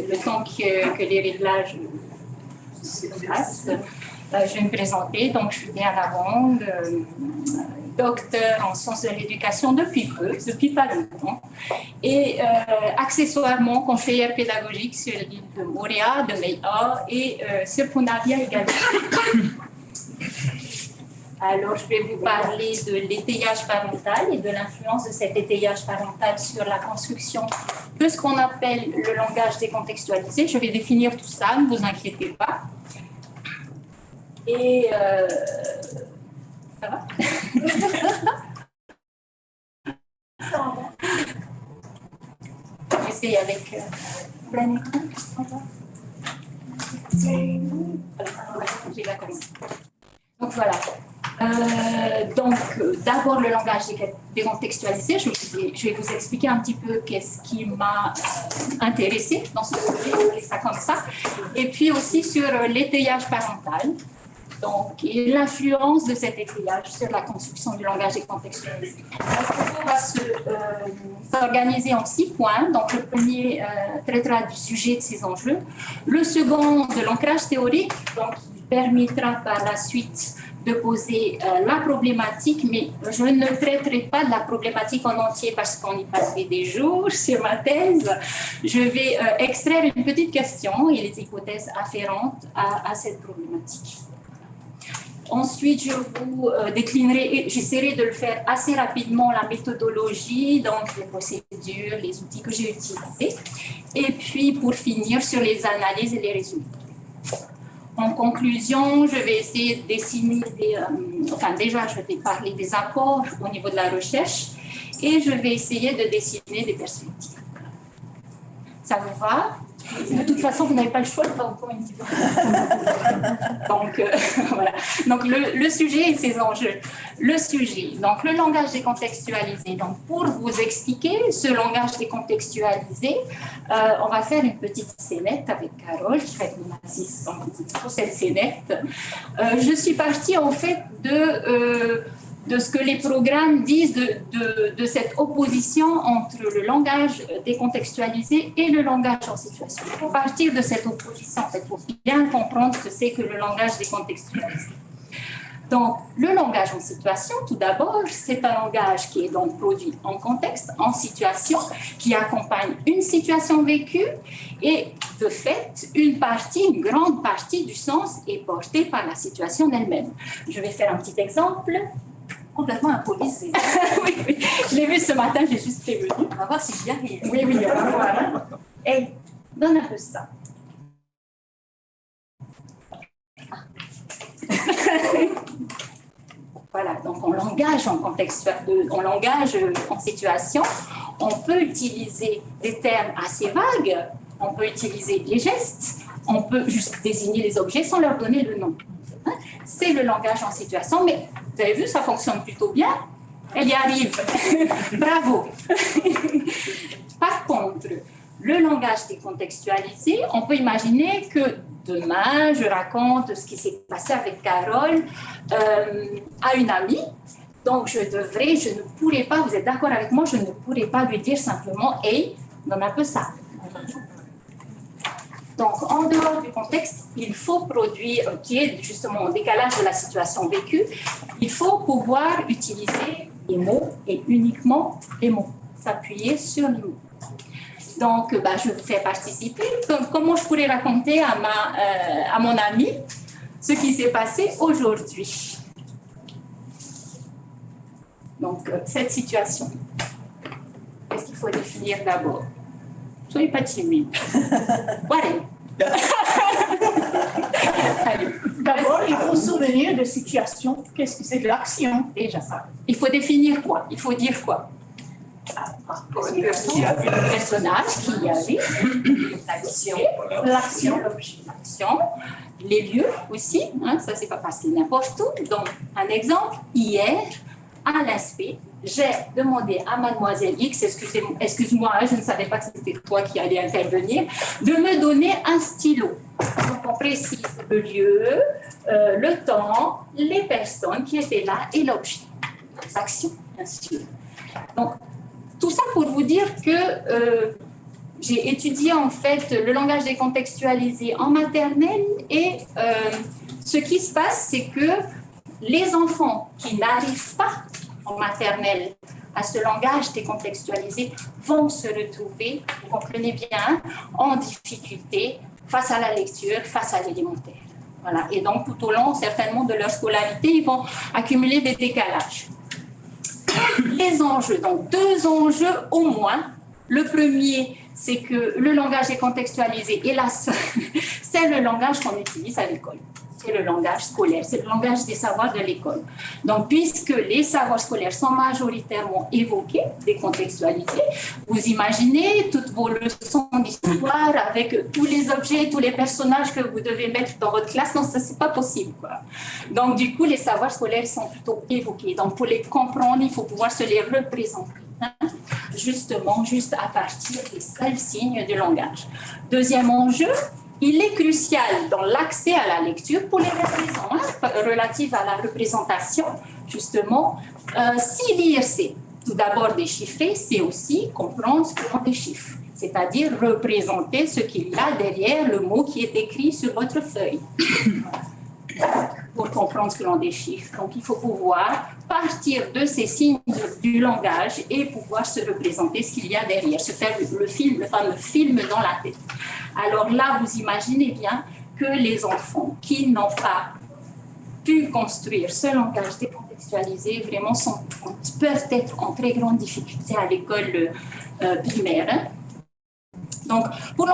le temps que les réglages se fassent, je vais me présenter. Donc, je suis bien Lavande, docteur en sciences de l'éducation depuis pas longtemps, et accessoirement conseillère pédagogique sur l'île de Moorea, de Mei'a et sur Punavia également. Alors, je vais vous parler de l'étayage parental et de l'influence de cet étayage parental sur la construction de ce qu'on appelle le langage décontextualisé. Je vais définir tout ça, ne vous inquiétez pas. Et ça va? J'essaie avec plein écran. J'ai la commande. Donc voilà. D'abord le langage décontextualisé. Je vais vous expliquer un petit peu qu'est-ce qui m'a intéressée dans ce projet, ça comme ça. Et puis aussi sur l'étayage parental. Donc, et l'influence de cet étayage sur la construction du langage décontextualisé. Le propos va s'organiser en 6 points. Donc, le premier traitera du sujet de ces enjeux. Le second, de l'ancrage théorique, donc, qui permettra par la suite de poser la problématique, mais je ne traiterai pas de la problématique en entier parce qu'on y passerait des jours sur ma thèse. Je vais extraire une petite question et les hypothèses afférentes à cette problématique. Ensuite, je vous déclinerai, j'essaierai de le faire assez rapidement, la méthodologie, donc les procédures, les outils que j'ai utilisés. Et puis, pour finir, sur les analyses et les résultats. En conclusion, je vais essayer de dessiner déjà, je vais parler des apports au niveau de la recherche et je vais essayer de dessiner des perspectives. Ça vous va? De toute façon, vous n'avez pas le choix de faire encore une petite. Donc, voilà. Donc, le sujet et ses enjeux. Le sujet, donc le langage décontextualisé. Donc, pour vous expliquer ce langage décontextualisé, on va faire une petite scénette avec Carole, qui va être mon assistante pour cette scénette. Je suis partie, en fait, de ce que les programmes disent de cette opposition entre le langage décontextualisé et le langage en situation. Il faut partir de cette opposition, en fait, pour bien comprendre ce que c'est que le langage décontextualisé. Donc, le langage en situation, tout d'abord, c'est un langage qui est donc produit en contexte, en situation, qui accompagne une situation vécue et, de fait, une grande partie du sens est portée par la situation elle-même. Je vais faire un petit exemple. Complètement improvisé. Oui, je l'ai vu ce matin, j'ai juste prévenu. On va voir si j'y arrive. Oui, on va voir. Et donne un peu ça. Voilà, donc en langage en situation, on peut utiliser des termes assez vagues, on peut utiliser les gestes, on peut juste désigner les objets sans leur donner le nom. C'est le langage en situation, mais vous avez vu, ça fonctionne plutôt bien. Elle y arrive. Bravo. Par contre, le langage décontextualisé, on peut imaginer que demain, je raconte ce qui s'est passé avec Carole à une amie. Donc, je ne pourrais pas, vous êtes d'accord avec moi, je ne pourrais pas lui dire simplement « Hey, donne un peu ça ». Donc, en dehors du contexte, il faut produire, qui est justement en décalage de la situation vécue, il faut pouvoir utiliser les mots et uniquement les mots, s'appuyer sur les mots. Donc, je vous fais participer. Donc, comment je pourrais raconter à mon ami ce qui s'est passé aujourd'hui? Donc, cette situation, qu'est-ce qu'il faut définir d'abord? Soyez pas timide. Voilà. D'abord, il faut se souvenir de situation. Qu'est-ce que c'est de l'action? Déjà ça. Il faut définir quoi? Il faut dire quoi? Le personnage qui y avait, l'action, les lieux aussi, hein, ça c'est pas passé n'importe où. Donc, un exemple, hier, à l'ASP, j'ai demandé à mademoiselle X, excuse-moi, je ne savais pas que c'était toi qui allais intervenir, de me donner un stylo. Donc, on précise le lieu, le temps, les personnes qui étaient là et l'objet. Les actions, bien sûr. Donc, tout ça pour vous dire que j'ai étudié en fait le langage décontextualisé en maternelle et ce qui se passe, c'est que les enfants qui n'arrivent pas en maternelle à ce langage décontextualisé vont se retrouver, vous comprenez bien, en difficulté face à la lecture, face à l'élémentaire. Voilà. Et donc, tout au long, certainement, de leur scolarité, ils vont accumuler des décalages. Les enjeux, donc 2 enjeux au moins. Le premier, c'est que le langage décontextualisé, hélas, c'est le langage qu'on utilise à l'école. C'est le langage scolaire, c'est le langage des savoirs de l'école. Donc, puisque les savoirs scolaires sont majoritairement évoqués, décontextualisés, vous imaginez toutes vos leçons d'histoire avec tous les objets, tous les personnages que vous devez mettre dans votre classe. Non, ça, c'est pas possible, quoi. Donc, du coup, les savoirs scolaires sont plutôt évoqués. Donc, pour les comprendre, il faut pouvoir se les représenter. Justement, juste à partir des seuls signes du langage. Deuxième enjeu, il est crucial dans l'accès à la lecture pour les raisons relatives à la représentation, justement. Si lire, c'est tout d'abord déchiffrer, c'est aussi comprendre ce que l'on déchiffre, c'est-à-dire représenter ce qu'il y a derrière le mot qui est écrit sur votre feuille. Pour comprendre ce que l'on déchiffre. Donc, il faut pouvoir partir de ces signes du langage et pouvoir se représenter ce qu'il y a derrière, se faire le film, le fameux film dans la tête. Alors là, vous imaginez bien que les enfants qui n'ont pas pu construire ce langage décontextualisé vraiment peuvent être en très grande difficulté à l'école primaire. Donc, pour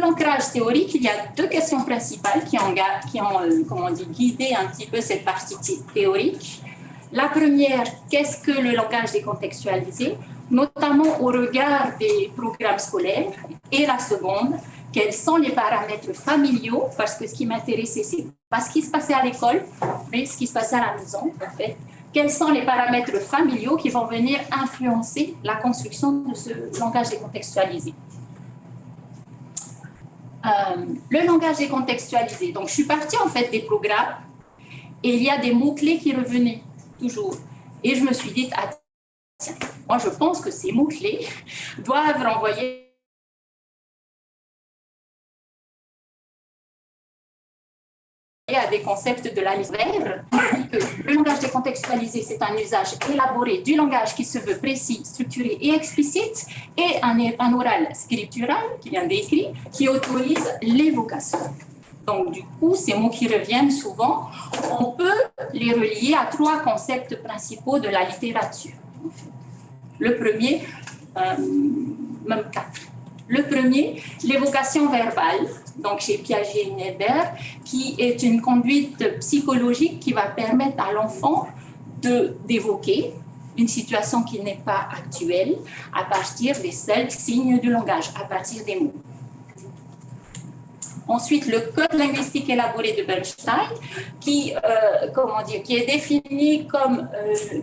l'ancrage théorique, il y a 2 questions principales qui ont guidé un petit peu cette partie théorique. La première, qu'est-ce que le langage décontextualisé, notamment au regard des programmes scolaires? Et la seconde, quels sont les paramètres familiaux? Parce que ce qui m'intéressait, c'est pas ce qui se passait à l'école, mais ce qui se passait à la maison, en fait. Quels sont les paramètres familiaux qui vont venir influencer la construction de ce langage décontextualisé? Le langage décontextualisé. Donc, je suis partie en fait des programmes et il y a des mots-clés qui revenaient toujours. Et je me suis dit, ah, tiens, moi je pense que ces mots-clés doivent renvoyer à des concepts de la littéraire. Le langage décontextualisé, c'est un usage élaboré du langage qui se veut précis, structuré et explicite, et un oral scriptural, qui vient d'écrit, qui autorise l'évocation. Donc, du coup, ces mots qui reviennent souvent, on peut les relier à 3 concepts principaux de la littérature. Le premier, même 4. Le premier, l'évocation verbale, donc chez Piaget et Niebuhr, qui est une conduite psychologique qui va permettre à l'enfant d'évoquer une situation qui n'est pas actuelle à partir des seuls signes du langage, à partir des mots. Ensuite, le code linguistique élaboré de Bernstein, qui est défini comme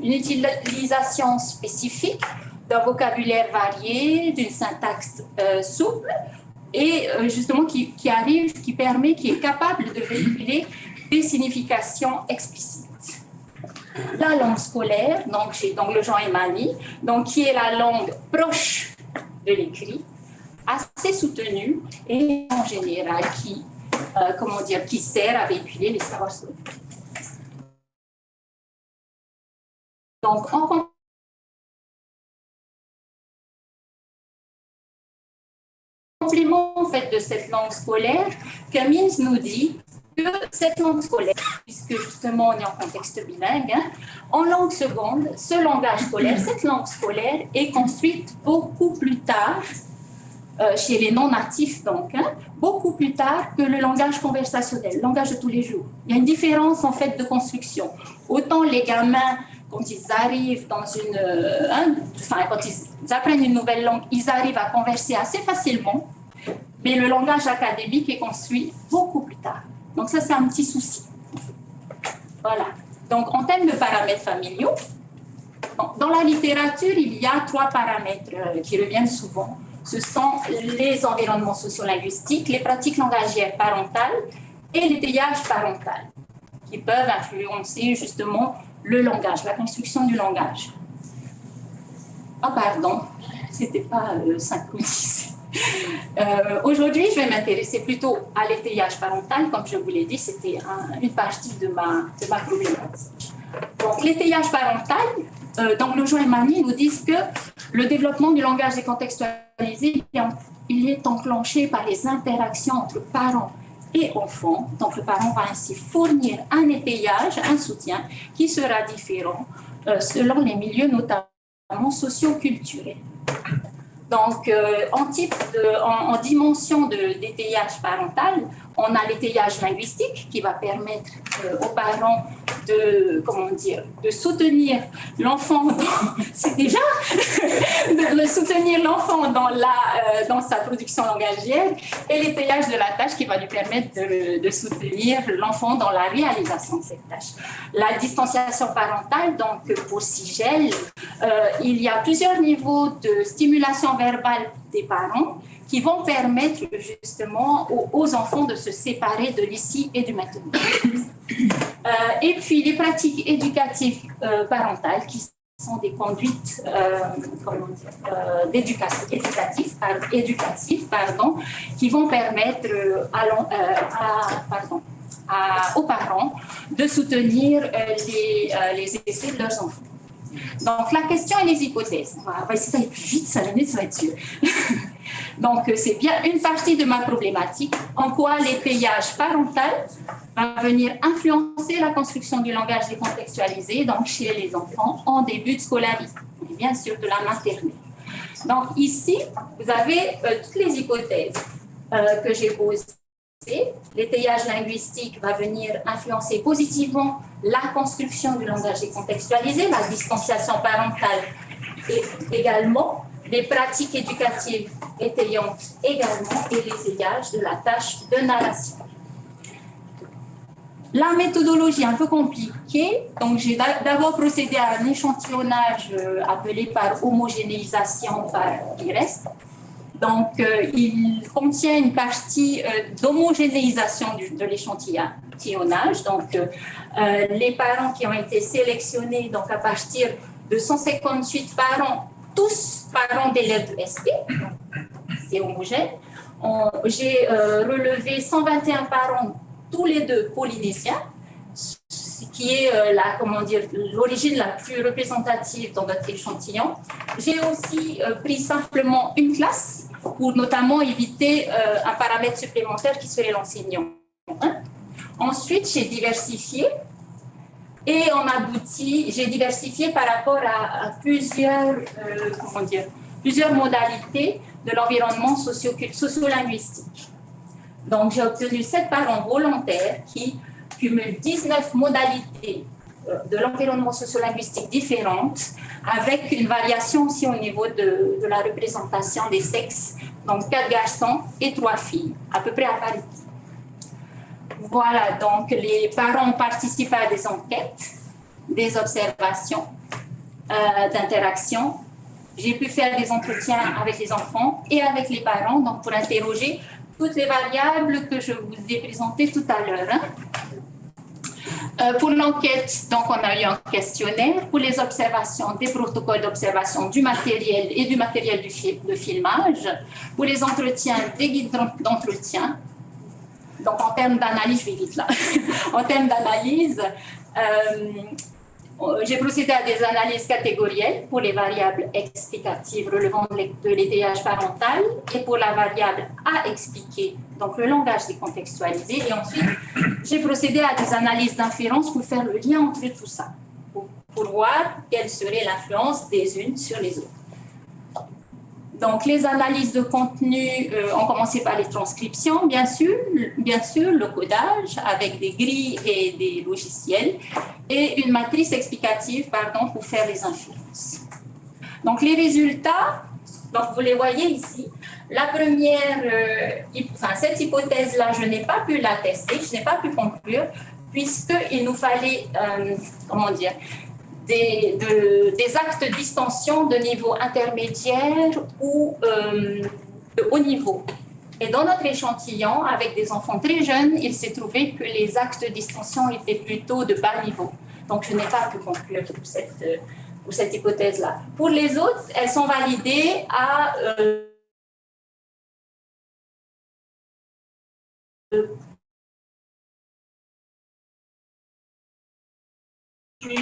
une utilisation spécifique d'un vocabulaire varié, d'une syntaxe souple, et justement qui est capable de véhiculer des significations explicites. La langue scolaire, donc chez Danglejean et Mani, donc qui est la langue proche de l'écrit, assez soutenue et en général qui sert à véhiculer les savoirs scolaires. Donc, en complément en fait, de cette langue scolaire, Cummins nous dit que cette langue scolaire, puisque justement on est en contexte bilingue, en langue seconde, ce langage scolaire, cette langue scolaire est construite beaucoup plus tard, chez les non-natifs donc, beaucoup plus tard que le langage conversationnel, le langage de tous les jours. Il y a une différence en fait de construction. Autant les gamins, quand ils arrivent quand ils apprennent une nouvelle langue, ils arrivent à converser assez facilement, mais le langage académique est construit beaucoup plus tard. Donc ça, c'est un petit souci. Voilà. Donc, en termes de paramètres familiaux, dans la littérature, il y a 3 paramètres qui reviennent souvent. Ce sont les environnements sociolinguistiques, les pratiques langagières parentales et l'étayage parental, qui peuvent influencer justement le langage, la construction du langage. Ah pardon, c'était pas synchronisé. Aujourd'hui, je vais m'intéresser plutôt à l'étayage parental. Comme je vous l'ai dit, c'était une partie de ma problématique. Donc, l'étayage parental, donc Lejeune et Magny nous disent que le développement du langage décontextualisé, il est enclenché par les interactions entre parents et enfants. Donc, le parent va ainsi fournir un étayage, un soutien qui sera différent selon les milieux, notamment socio-culturels. Donc, en dimension d'étayage parental, on a l'étayage linguistique qui va permettre aux parents de soutenir l'enfant, c'est déjà de soutenir l'enfant dans sa production langagière, et l'étayage de la tâche qui va lui permettre de soutenir l'enfant dans la réalisation de cette tâche. La distanciation parentale, donc pour SIGEL, il y a plusieurs niveaux de stimulation verbale des parents qui vont permettre justement aux enfants de se séparer de l'ici et du maintenant. Et puis les pratiques éducatives parentales qui sont des conduites éducatives, qui vont permettre aux parents de soutenir les essais de leurs enfants. Donc, la question et les hypothèses. On va essayer d'aller plus vite, ça va être sûr. Donc, c'est bien une partie de ma problématique. En quoi l'étayage parental va venir influencer la construction du langage décontextualisé, donc chez les enfants en début de scolarité, et bien sûr de la maternelle. Donc, ici, vous avez toutes les hypothèses que j'ai posées. L'étayage linguistique va venir influencer positivement la construction du langage décontextualisé, la distanciation parentale également, les pratiques éducatives étayantes également et l'étayage de la tâche de narration. La méthodologie un peu compliquée, donc j'ai d'abord procédé à un échantillonnage appelé par homogénéisation par IREST. Donc, il contient une partie d'homogénéisation de l'échantillonnage. Donc, les parents qui ont été sélectionnés donc à partir de 158 parents, tous parents d'élèves de SP, c'est homogène. J'ai relevé 121 parents, tous les deux polynésiens, ce qui est l'origine la plus représentative dans notre échantillon. J'ai aussi pris simplement une classe pour notamment éviter un paramètre supplémentaire qui serait l'enseignant. Ensuite, j'ai diversifié et j'ai diversifié par rapport à plusieurs modalités de l'environnement socio-linguistique. Donc, j'ai obtenu 7 parents volontaires qui cumulent 19 modalités de l'environnement socio-linguistique différentes, avec une variation aussi au niveau de la représentation des sexes, donc 4 garçons et 3 filles, à peu près à parité. Voilà, donc les parents ont participé à des enquêtes, des observations, d'interactions. J'ai pu faire des entretiens avec les enfants et avec les parents, donc pour interroger toutes les variables que je vous ai présentées tout à l'heure. Pour l'enquête, donc, on a eu un questionnaire. Pour les observations, des protocoles d'observation du matériel et du matériel de filmage. Pour les entretiens, des guides d'entretien. Donc, en termes d'analyse, je vais vite là. En termes d'analyse, j'ai procédé à des analyses catégorielles pour les variables explicatives relevant de l'étayage parental et pour la variable à expliquer, donc le langage décontextualisé. Et ensuite, j'ai procédé à des analyses d'inférence pour faire le lien entre tout ça, pour voir quelle serait l'influence des unes sur les autres. Donc, les analyses de contenu ont commencé par les transcriptions, bien sûr, le codage avec des grilles et des logiciels, et une matrice explicative, pour faire les inférences. Donc, les résultats, donc vous les voyez ici. La première, cette hypothèse-là, je n'ai pas pu la tester, je n'ai pas pu conclure, puisqu'il nous fallait, des actes d'extension de niveau intermédiaire ou de haut niveau. Et dans notre échantillon, avec des enfants très jeunes, il s'est trouvé que les actes d'extension étaient plutôt de bas niveau. Donc, je n'ai pas pu conclure pour cette hypothèse-là. Pour les autres, elles sont validées à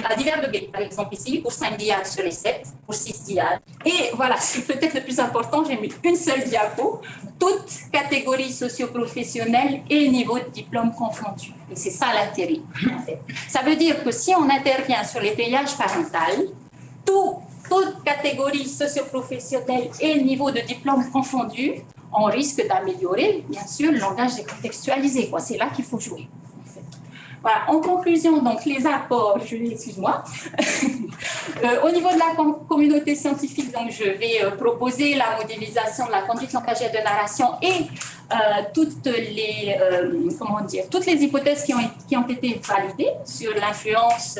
à divers degrés, par exemple ici, pour 5 diades sur les 7, pour 6 diades. Et voilà, c'est peut-être le plus important, j'ai mis une seule diapo, toutes catégories socio-professionnelles et niveau de diplôme confondus. Et c'est ça l'intérêt, en fait. Ça veut dire que si on intervient sur l'étayage parental, toutes catégories socio-professionnelles et niveau de diplôme confondus, on risque d'améliorer, bien sûr, le langage décontextualisé. C'est là qu'il faut jouer. Voilà. En conclusion, donc, les apports, excuse-moi. Au niveau de la communauté scientifique, donc, je vais proposer la modélisation de la conduite langagère de narration et toutes les hypothèses qui ont été validées sur l'influence,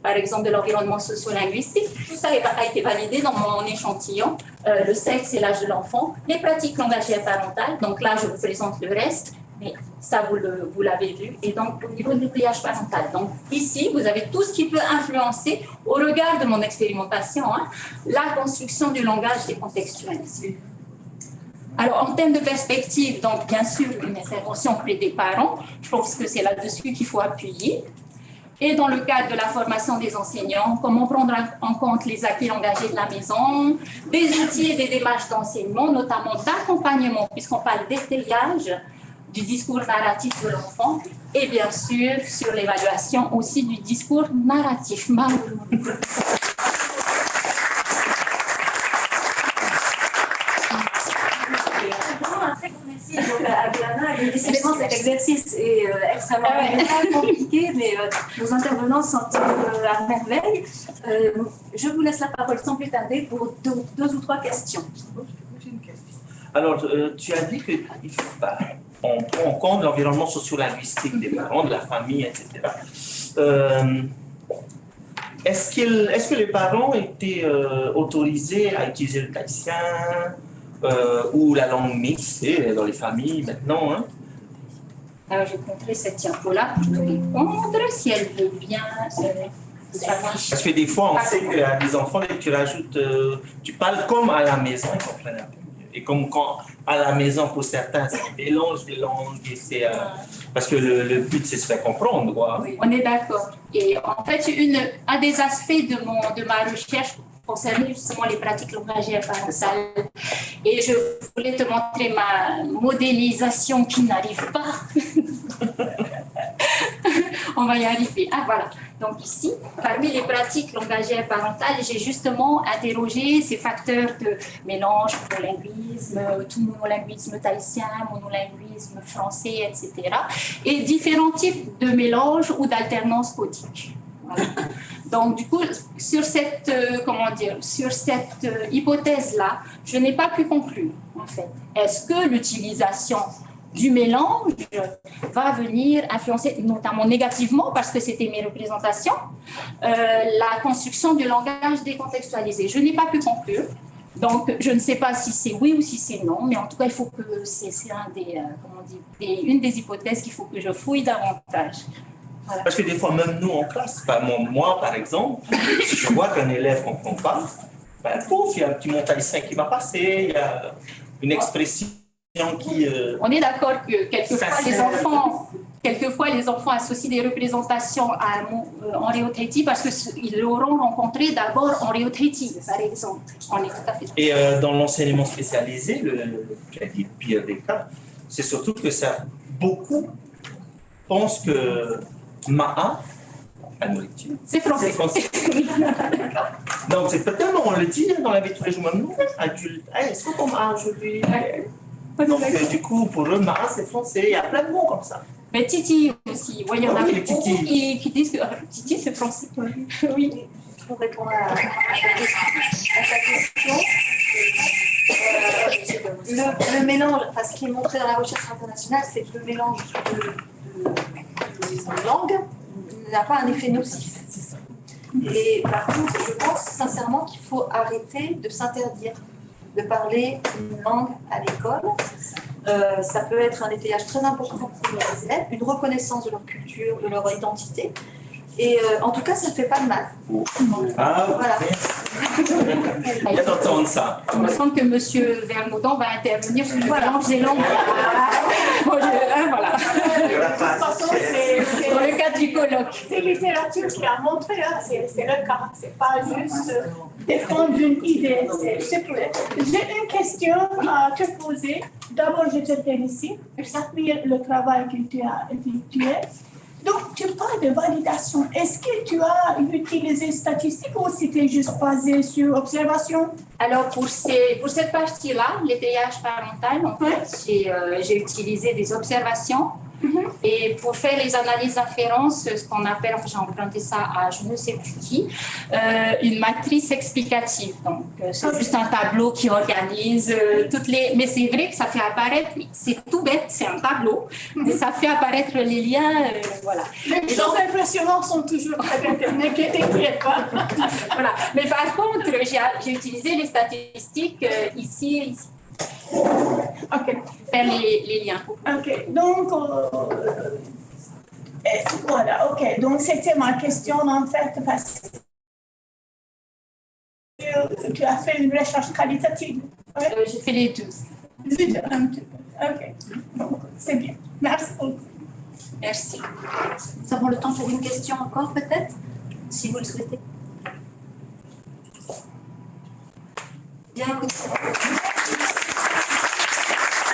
par exemple, de l'environnement socio-linguistique. Tout ça a été validé dans mon échantillon, le sexe et l'âge de l'enfant, les pratiques langagères parentales. Donc là, je vous présente le reste. Mais ça, vous l'avez vu. Et donc, au niveau de l'étayage parental, donc ici, vous avez tout ce qui peut influencer, au regard de mon expérimentation, la construction du langage décontextualisé. Alors, en termes de perspective, donc, bien sûr, une intervention auprès des parents, je pense que c'est là-dessus qu'il faut appuyer. Et dans le cadre de la formation des enseignants, comment prendre en compte les acquis langagers de la maison, des outils et des démarches d'enseignement, notamment d'accompagnement, puisqu'on parle d'étayage, du discours narratif de l'enfant et bien sûr sur l'évaluation aussi du discours narratif. Décidément, cet exercice est extrêmement compliqué, mais nos intervenants sont à merveille. Je vous laisse la parole sans plus tarder pour deux ou trois questions. Alors, tu as dit qu'il faut on prend en compte l'environnement socio-linguistique des parents, de la famille, etc. Est-ce que les parents étaient autorisés à utiliser le tahitien ou la langue mixte dans les familles maintenant, hein? Alors, je vais montrer cette diapo-là pour te répondre, si elle veut bien s'afficher. Parce que des fois, on sait qu'à des enfants, tu rajoutes, tu parles comme à la maison, ils comprennent un peu mieux. Et comme quand à la maison, pour certains, c'est un mélange des langues, et c'est, parce que le but, c'est de se faire comprendre, quoi. Oui, on est d'accord. Et en fait, un des aspects de ma recherche concernait justement les pratiques langagères parentales. Et je voulais te montrer ma modélisation qui n'arrive pas. On va y arriver. Ah, voilà. Donc ici, parmi les pratiques langagères parentales, j'ai justement interrogé ces facteurs de mélange, monolinguisme, tout monolinguisme tahitien, monolinguisme français, etc. Et différents types de mélange ou d'alternance codique. Voilà. Donc du coup, sur cette hypothèse-là, je n'ai pas pu conclure, en fait. Est-ce que l'utilisation du mélange va venir influencer, notamment négativement, parce que c'était mes représentations, la construction du langage décontextualisé. Je n'ai pas pu conclure, donc je ne sais pas si c'est oui ou si c'est non, mais en tout cas, il faut que c'est une des hypothèses qu'il faut que je fouille davantage. Voilà. Parce que des fois, même nous en classe, moi par exemple, si je vois qu'un élève ne comprend pas, pouf, il y a un petit mot tahitien qui va passer, il y a une expression qui... On est d'accord que quelquefois les enfants associent des représentations à un mot Henriot Tahiti parce qu'ils l'auront rencontré d'abord Henriot Tahiti, par exemple. On est tout à fait... Et dans l'enseignement spécialisé, le pire des cas, c'est surtout que beaucoup pensent que Ma'a, la nourriture, c'est français. Donc c'est peut-être, on le dit dans la vie de tous les jours, même nous, adultes, est-ce qu'on Ma'a aujourd'hui? Donc, du coup, pour eux, Ma'a, c'est français. Il y a plein de mots comme ça. Mais Titi aussi. Il y en a beaucoup qui disent que Titi, c'est français. Oui. Pour répondre à ta question, le mélange, ce qui est montré dans la recherche internationale, c'est que le mélange de langues n'a pas un effet nocif. Et par contre, je pense sincèrement qu'il faut arrêter de s'interdire de parler une langue à l'école. Ça peut être un étayage très important pour les élèves, une reconnaissance de leur culture, de leur identité. Et en tout cas, ça ne fait pas de mal. Voilà. Il y a d'entendre ça. Il me semble que M. Vernaudan va intervenir sur le mélange des langues. Voilà. C'est littérature qui a montré, hein, c'est le cas. C'est pas juste défendre une idée. J'ai une question à te poser. D'abord, je te félicite. J'admire le travail que tu as effectué. Donc, tu parles de validation. Est-ce que tu as utilisé statistiques ou c'était juste basé sur observation? Alors, pour cette partie-là, l'étayage parental, en fait, j'ai utilisé des observations. Et pour faire les analyses d'inférence, ce qu'on appelle, enfin, j'ai emprunté ça à je ne sais plus qui, une matrice explicative. Donc, c'est juste un tableau qui organise toutes les... Mais c'est vrai que ça fait apparaître, c'est tout bête, c'est un tableau, mais ça fait apparaître les liens, voilà. Les choses impressionnantes sont toujours très internet, t'inquiète pas. Voilà. Mais par contre, j'ai utilisé les statistiques ici. OK. Faire les liens. OK. Donc, voilà. OK. Donc, c'était ma question, en fait, parce que tu as fait une recherche qualitative. Ouais. J'ai fait les deux. OK. Donc, c'est bien. Merci beaucoup. Merci. Nous avons le temps pour une question encore, peut-être, si vous le souhaitez. Bien, écoutez.